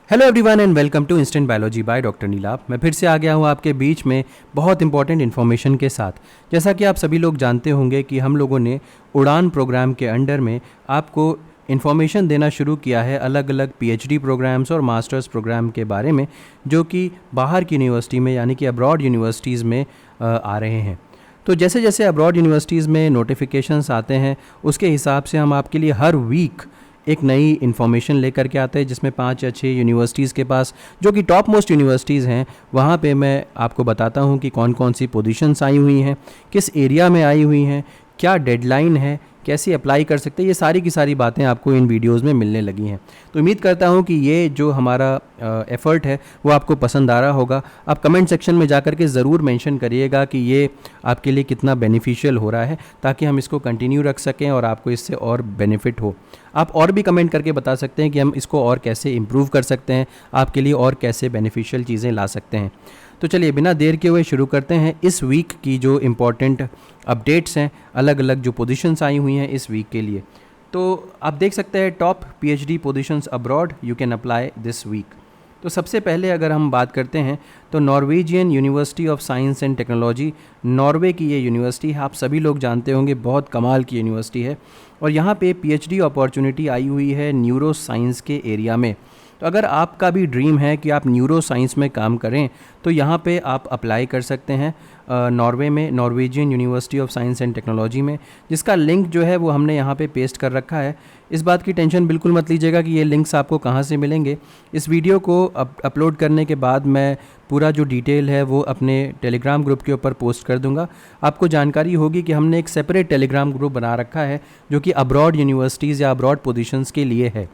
Hello everyone and welcome to instant biology by doctor Neelap. मैं फिर से आ गया हूँ आपके बीच में बहुत इंपॉर्टेंट इन्फॉर्मेशन के साथ। जैसा कि आप सभी लोग जानते होंगे कि हम लोगों ने उड़ान प्रोग्राम के अंडर में आपको इन्फॉर्मेशन देना शुरू किया है अलग अलग पीएचडी प्रोग्राम्स और मास्टर्स प्रोग्राम के बारे में, जो कि बाहर की यूनिवर्सिटी में यानी कि अब्रॉड यूनिवर्सिटीज़ में आ रहे हैं। तो जैसे जैसे अब्रॉड यूनिवर्सिटीज़ में नोटिफिकेशंस आते हैं उसके हिसाब से हम आपके लिए हर वीक एक नई इन्फॉर्मेशन लेकर के आते हैं, जिसमें 5 या 6 यूनिवर्सिटीज़ के पास जो कि टॉप मोस्ट यूनिवर्सिटीज़ हैं वहाँ पे मैं आपको बताता हूँ कि कौन कौन सी पोजीशंस आई हुई हैं, किस एरिया में आई हुई हैं, क्या डेडलाइन है, कैसे अप्लाई कर सकते हैं। ये सारी की सारी बातें आपको इन वीडियोस में मिलने लगी हैं। तो उम्मीद करता हूँ कि ये जो हमारा एफ़र्ट है वो आपको पसंद आ रहा होगा। आप कमेंट सेक्शन में जाकर के ज़रूर मेंशन करिएगा कि ये आपके लिए कितना बेनिफिशियल हो रहा है, ताकि हम इसको कंटिन्यू रख सकें और आपको इससे और बेनिफिट हो। आप और भी कमेंट करके बता सकते हैं कि हम इसको और कैसे इम्प्रूव कर सकते हैं, आपके लिए और कैसे बेनिफिशियल चीज़ें ला सकते हैं। तो चलिए बिना देर के हुए शुरू करते हैं इस वीक की जो इम्पॉर्टेंट अपडेट्स हैं, अलग अलग जो पोजीशंस आई हुई हैं इस वीक के लिए। तो आप देख सकते हैं top PhD positions abroad you can apply this week. तो सबसे पहले अगर हम बात करते हैं तो Norwegian university of science and technology, Norway की ये यूनिवर्सिटी है, आप सभी लोग जानते होंगे, बहुत कमाल की यूनिवर्सिटी है। और यहाँ पे पीएचडी अपॉर्चुनिटी आई हुई है न्यूरो साइंस के एरिया में। तो अगर आपका भी ड्रीम है कि आप न्यूरो साइंस में काम करें तो यहाँ पे आप अप्लाई कर सकते हैं नॉर्वे में, Norwegian university of science and technology में, जिसका लिंक जो है वो हमने यहाँ पे पेस्ट कर रखा है। इस बात की टेंशन बिल्कुल मत लीजिएगा कि ये लिंक्स आपको कहाँ से मिलेंगे। इस वीडियो को अपलोड करने के बाद मैं पूरा जो डिटेल है वो अपने टेलीग्राम ग्रुप के ऊपर पोस्ट कर दूंगा। आपको जानकारी होगी कि हमने एक सेपरेट टेलीग्राम ग्रुप बना रखा है जो कि अब्रॉड यूनिवर्सिटीज़ या अब्रॉड पोजीशंस के लिए है।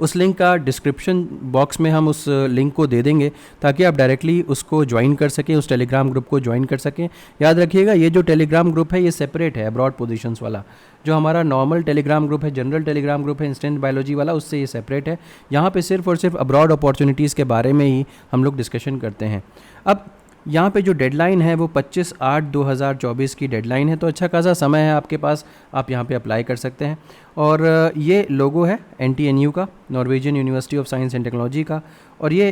उस लिंक का डिस्क्रिप्शन बॉक्स में हम उस लिंक को दे देंगे ताकि आप डायरेक्टली उसको ज्वाइन कर सकें, उस टेलीग्राम ग्रुप को ज्वाइन कर सकें। याद रखिएगा ये जो टेलीग्राम ग्रुप है ये सेपरेट है अब्रॉड पोजीशंस वाला। जो हमारा नॉर्मल टेलीग्राम ग्रुप है, जनरल टेलीग्राम ग्रुप है इंस्टेंट बायोलॉजी वाला, उससे ये सेपरेट है। यहाँ पे सिर्फ और सिर्फ अब्रॉड अपॉर्चुनिटीज़ के बारे में ही हम लोग डिस्कशन करते हैं। अब यहाँ पे जो डेडलाइन है वो 25/8/2024 की डेडलाइन है, तो अच्छा खासा समय है आपके पास, आप यहाँ पे अप्लाई कर सकते हैं। और ये लोगो है NTNU का, Norwegian university of science and technology का, और ये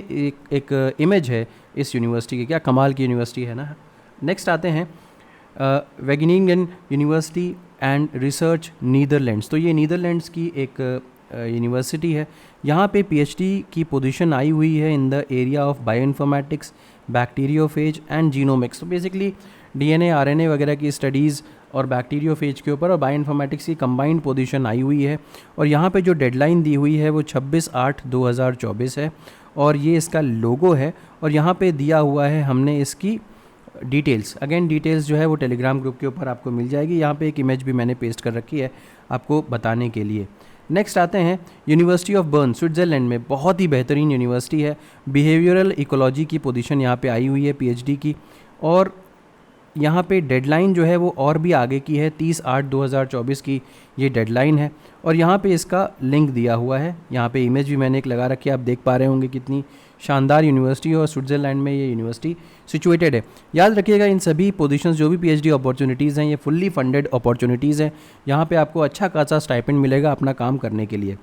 एक इमेज है इस यूनिवर्सिटी की। क्या कमाल की यूनिवर्सिटी है ना। नेक्स्ट आते हैं वेगनिंगन यूनिवर्सिटी एंड रिसर्च नीदरलैंड्स। तो ये नीदरलैंड्स की एक यूनिवर्सिटी है। यहाँ पे पीएचडी की पोजीशन आई हुई है in the area of bioinformatics, bacteriophage and genomics. तो बेसिकली DNA RNA वगैरह की स्टडीज़ और बैक्टीरियोफेज के ऊपर और बायोइन्फॉर्मेटिक्स की कंबाइंड पोजीशन आई हुई है। और यहाँ पे जो डेडलाइन दी हुई है वो 26/8/2024 है और ये इसका लोगो है। और यहाँ पे दिया हुआ है हमने इसकी डिटेल्स, अगेन डिटेल्स जो है वो टेलीग्राम ग्रुप के ऊपर आपको मिल जाएगी। यहाँ पे एक इमेज भी मैंने पेस्ट कर रखी है आपको बताने के लिए। नेक्स्ट आते हैं यूनिवर्सिटी ऑफ बर्न, स्विट्ज़रलैंड में, बहुत ही बेहतरीन यूनिवर्सिटी है। बिहेवियरल इकोलॉजी की पोजीशन यहाँ पे आई हुई है पीएचडी की, और यहाँ पे डेडलाइन जो है वो और भी आगे की है, 30/8/2024 की ये डेडलाइन है। और यहाँ पे इसका लिंक दिया हुआ है, यहाँ पे इमेज भी मैंने एक लगा रखी है, आप देख पा रहे होंगे कितनी शानदार यूनिवर्सिटी है और स्विट्ज़रलैंड में ये यूनिवर्सिटी सिचुएटेड है। याद रखिएगा इन सभी पोजीशंस जो भी पीएचडी अपॉर्चुनिटीज़ हैं ये फुल्ली फंडेड अपॉर्चुनिटीज़ हैं। यहाँ पे आपको अच्छा खासा स्टाइपेंड मिलेगा अपना काम करने के लिए।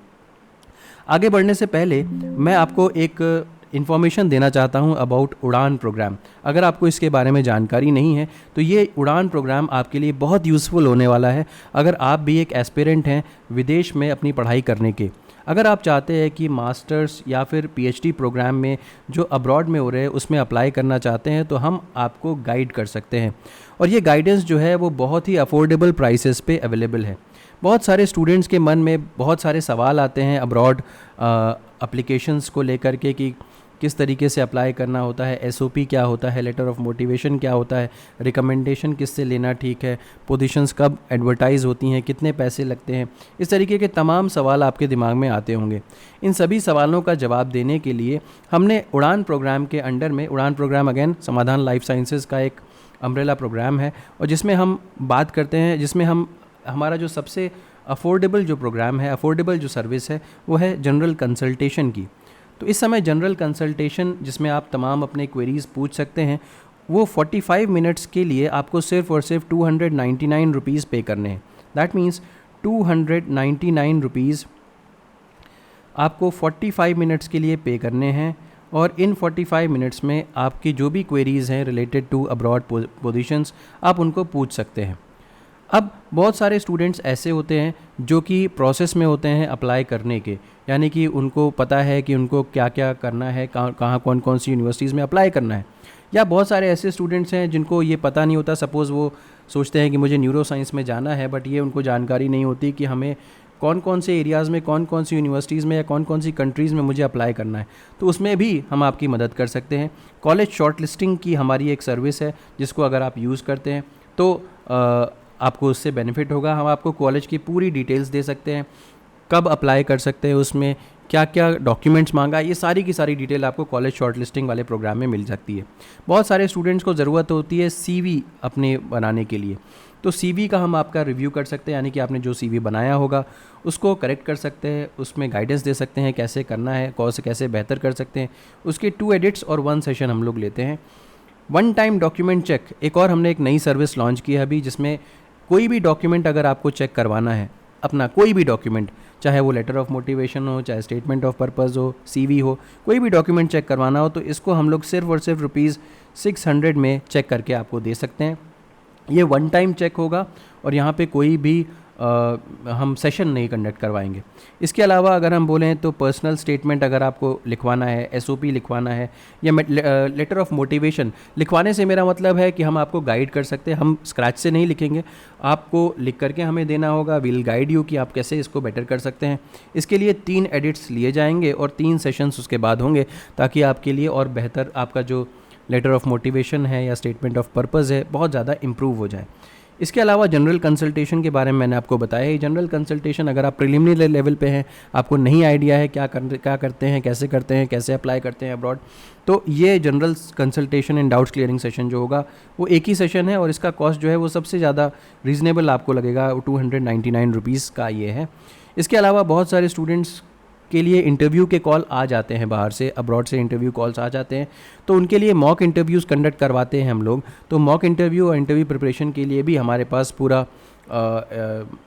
आगे बढ़ने से पहले मैं आपको एक इन्फॉर्मेशन देना चाहता हूं अबाउट उड़ान प्रोग्राम। अगर आपको इसके बारे में जानकारी नहीं है तो ये उड़ान प्रोग्राम आपके लिए बहुत यूज़फुल होने वाला है। अगर आप भी एक एस्पिरेंट हैं विदेश में अपनी पढ़ाई करने के, अगर आप चाहते हैं कि मास्टर्स या फिर पीएचडी प्रोग्राम में जो अब्रॉड में हो रहे हैं उसमें अप्लाई करना चाहते हैं, तो हम आपको गाइड कर सकते हैं। और ये गाइडेंस जो है वो बहुत ही अफोर्डेबल प्राइसेस पे अवेलेबल है। बहुत सारे स्टूडेंट्स के मन में बहुत सारे सवाल आते हैं अब्रॉड एप्लीकेशंस को लेकर के कि किस तरीके से अप्लाई करना होता है, SOP क्या होता है, लेटर ऑफ मोटिवेशन क्या होता है, रिकमेंडेशन किससे लेना ठीक है, पोजीशंस कब एडवर्टाइज़ होती हैं, कितने पैसे लगते हैं, इस तरीके के तमाम सवाल आपके दिमाग में आते होंगे। इन सभी सवालों का जवाब देने के लिए हमने उड़ान प्रोग्राम के अंडर में, उड़ान प्रोग्राम अगेन समाधान लाइफ साइंसेज़ का एक अम्ब्रेला प्रोग्राम है, और जिसमें हम बात करते हैं, जिसमें हमारा जो सबसे अफोर्डेबल जो प्रोग्राम है, अफोर्डेबल जो सर्विस है वो है जनरल कंसल्टेशन की। तो इस समय जनरल कंसल्टेशन जिसमें आप तमाम अपने क्वेरीज़ पूछ सकते हैं, वो 45 मिनट्स के लिए आपको सिर्फ और सिर्फ 299 रुपीज़ पे करने हैं। दैट मीन्स 299 रुपीज़ आपको 45 मिनट्स के लिए पे करने हैं और इन 45 मिनट्स में आपकी जो भी क्वेरीज़ हैं रिलेटेड टू अब्रॉड पोजीशंस आप उनको पूछ सकते हैं। अब बहुत सारे स्टूडेंट्स ऐसे होते हैं जो कि प्रोसेस में होते हैं अप्लाई करने के, यानी कि उनको पता है कि उनको क्या क्या करना है, कहाँ कौन कौन सी यूनिवर्सिटीज़ में अप्लाई करना है। या बहुत सारे ऐसे स्टूडेंट्स हैं जिनको ये पता नहीं होता, सपोज़ वो सोचते हैं कि मुझे न्यूरो साइंस में जाना है, बट ये उनको जानकारी नहीं होती कि हमें कौन कौन से एरियाज़ में कौन कौन सी यूनिवर्सिटीज़ में या कौन कौन सी कंट्रीज़ में मुझे अप्लाई करना है। तो उसमें भी हम आपकी मदद कर सकते हैं। कॉलेज शॉर्ट लिस्टिंग की हमारी एक सर्विस है जिसको अगर आप यूज़ करते हैं तो आपको उससे बेनिफिट होगा। हम आपको कॉलेज की पूरी डिटेल्स दे सकते हैं, कब अप्लाई कर सकते हैं, उसमें क्या क्या डॉक्यूमेंट्स मांगा, ये सारी की सारी डिटेल आपको कॉलेज शॉर्ट लिस्टिंग वाले प्रोग्राम में मिल सकती है। बहुत सारे स्टूडेंट्स को ज़रूरत होती है सीवी अपने बनाने के लिए, तो सीवी का हम आपका रिव्यू कर सकते हैं, यानी कि आपने जो सीवी बनाया होगा उसको करेक्ट कर सकते हैं, उसमें गाइडेंस दे सकते हैं कैसे करना है, कौन से कैसे बेहतर कर सकते हैं। उसके 2 एडिट्स और 1 सेशन हम लोग लेते हैं। वन टाइम डॉक्यूमेंट चेक, एक और हमने एक नई सर्विस लॉन्च की है अभी, जिसमें कोई भी डॉक्यूमेंट अगर आपको चेक करवाना है, अपना कोई भी डॉक्यूमेंट, चाहे वो लेटर ऑफ मोटिवेशन हो, चाहे स्टेटमेंट ऑफ पर्पज़ हो, सीवी हो, कोई भी डॉक्यूमेंट चेक करवाना हो, तो इसको हम लोग सिर्फ और सिर्फ ₹600 में चेक करके आपको दे सकते हैं। ये वन टाइम चेक होगा और यहाँ पे कोई भी हम सेशन नहीं कंडक्ट करवाएंगे। इसके अलावा अगर हम बोलें तो पर्सनल स्टेटमेंट अगर आपको लिखवाना है, एसओपी लिखवाना है, या लेटर ऑफ मोटिवेशन लिखवाने से मेरा मतलब है कि हम आपको गाइड कर सकते हैं। हम स्क्रैच से नहीं लिखेंगे, आपको लिख करके हमें देना होगा। विल गाइड यू कि आप कैसे इसको बेटर कर सकते हैं। इसके लिए 3 एडिट्स लिए जाएंगे और 3 सेशंस उसके बाद होंगे, ताकि आपके लिए और बेहतर आपका जो लेटर ऑफ मोटिवेशन है या स्टेटमेंट ऑफ पर्पज़ है बहुत ज़्यादा इम्प्रूव हो जाए। इसके अलावा जनरल कंसल्टेशन के बारे में मैंने आपको बताया ही। जनरल कंसल्टेशन अगर आप प्रिलिमिनरी लेवल पे हैं, आपको नहीं आइडिया है क्या करते हैं, कैसे अप्लाई करते हैं अब्रॉड, तो ये general consultation and doubts clearing session जो होगा वो एक ही सेशन है और इसका कॉस्ट जो है वो सबसे ज़्यादा रीज़नेबल आपको लगेगा, 299 रुपीज़ का ये है। इसके अलावा बहुत सारे स्टूडेंट्स के लिए इंटरव्यू के कॉल आ जाते हैं, बाहर से अब्रॉड से इंटरव्यू कॉल्स आ जाते हैं, तो उनके लिए मॉक इंटरव्यूज़ कंडक्ट करवाते हैं हम लोग। तो मॉक इंटरव्यू और इंटरव्यू प्रिपरेशन के लिए भी हमारे पास पूरा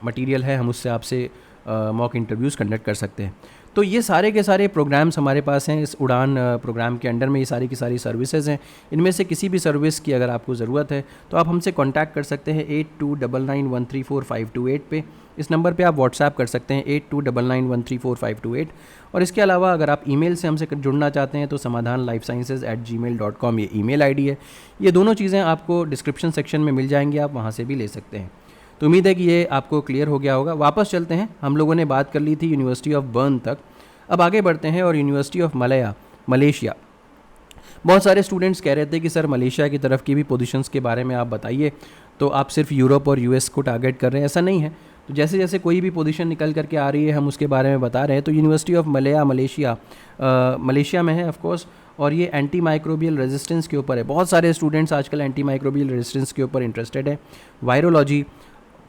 मटेरियल है, हम उससे आपसे मॉक इंटरव्यूज़ कंडक्ट कर सकते हैं। तो ये सारे के सारे प्रोग्राम्स हमारे पास हैं इस उड़ान प्रोग्राम के अंडर में। ये सारी की सारी सर्विसेज हैं, इनमें से किसी भी सर्विस की अगर आपको ज़रूरत है तो आप हमसे कांटेक्ट कर सकते हैं 8299134528 पे। इस नंबर पे आप व्हाट्सएप कर सकते हैं 8299134528। और इसके अलावा अगर आप ईमेल से हमसे जुड़ना चाहते हैं तो samadhanlifesciences@gmail.com ये ईमेल आईडी है। ये दोनों चीज़ें आपको डिस्क्रिप्शन सेक्शन में मिल जाएंगी, आप वहाँ से भी ले सकते हैं। तो उम्मीद है कि ये आपको क्लियर हो गया होगा। वापस चलते हैं, हम लोगों ने बात कर ली थी यूनिवर्सिटी ऑफ बर्न तक, अब आगे बढ़ते हैं और यूनिवर्सिटी ऑफ मलेशिया। बहुत सारे स्टूडेंट्स कह रहे थे कि सर मलेशिया की तरफ की भी पोजीशंस के बारे में आप बताइए, तो आप सिर्फ यूरोप और यूएस को टारगेट कर रहे हैं, ऐसा नहीं है। तो जैसे जैसे कोई भी पोजीशन निकल करके आ रही है हम उसके बारे में बता रहे हैं। तो यूनिवर्सिटी ऑफ मलेशिया में है ऑफ कोर्स, और ये एंटी माइक्रोबियल रेजिस्टेंस के ऊपर है। बहुत सारे स्टूडेंट्स आजकल एंटी माइक्रोबियल रेजिस्टेंस के ऊपर इंटरेस्टेड है। वायरोलॉजी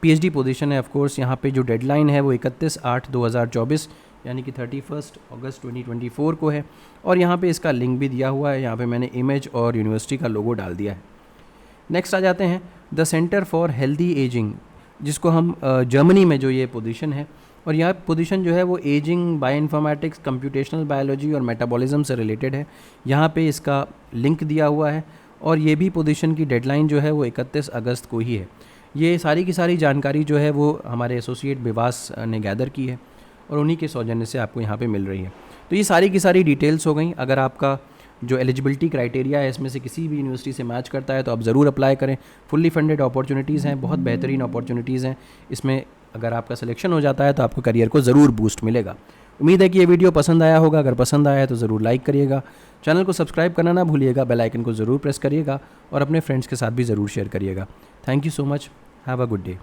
पीएचडी पोजीशन है ऑफ कोर्स। यहाँ पे जो डेडलाइन है वो 31/8/2024 यानी कि 31 अगस्त 2024 को है, और यहाँ पे इसका लिंक भी दिया हुआ है। यहाँ पे मैंने इमेज और यूनिवर्सिटी का लोगो डाल दिया है। नेक्स्ट आ जाते हैं the centre for healthy ageing, जिसको हम जर्मनी में जो ये पोजीशन है, और यह पोजीशन जो है वो एजिंग, बायोइन्फॉर्मेटिक्स, कंप्यूटेशनल बायोलॉजी और मेटाबॉलिज्म से रिलेटेड है। यहाँ पे इसका लिंक दिया हुआ है, और ये भी पोजीशन की डेडलाइन जो है वो 31 अगस्त को ही है। ये सारी की सारी जानकारी जो है वो हमारे एसोसिएट विवास ने गैदर की है और उन्हीं के सौजन्य से आपको यहाँ पे मिल रही है। तो ये सारी की सारी डिटेल्स हो गई। अगर आपका जो एलिजिबिलिटी क्राइटेरिया है इसमें से किसी भी यूनिवर्सिटी से मैच करता है तो आप ज़रूर अप्लाई करें। फुल्ली फंडेड अपॉर्चुनिटीज़ हैं, बहुत बेहतरीन अपॉर्चुनिटीज़ हैं इसमें। अगर आपका सिलेक्शन हो जाता है तो आपको करियर को ज़रूर बूस्ट मिलेगा। उम्मीद है कि ये वीडियो पसंद आया होगा। अगर पसंद आया है तो ज़रूर लाइक करिएगा, चैनल को सब्सक्राइब करना ना भूलिएगा, बेल आइकन को ज़रूर प्रेस करिएगा और अपने फ्रेंड्स के साथ भी ज़रूर शेयर करिएगा। Thank you so much, have a good day.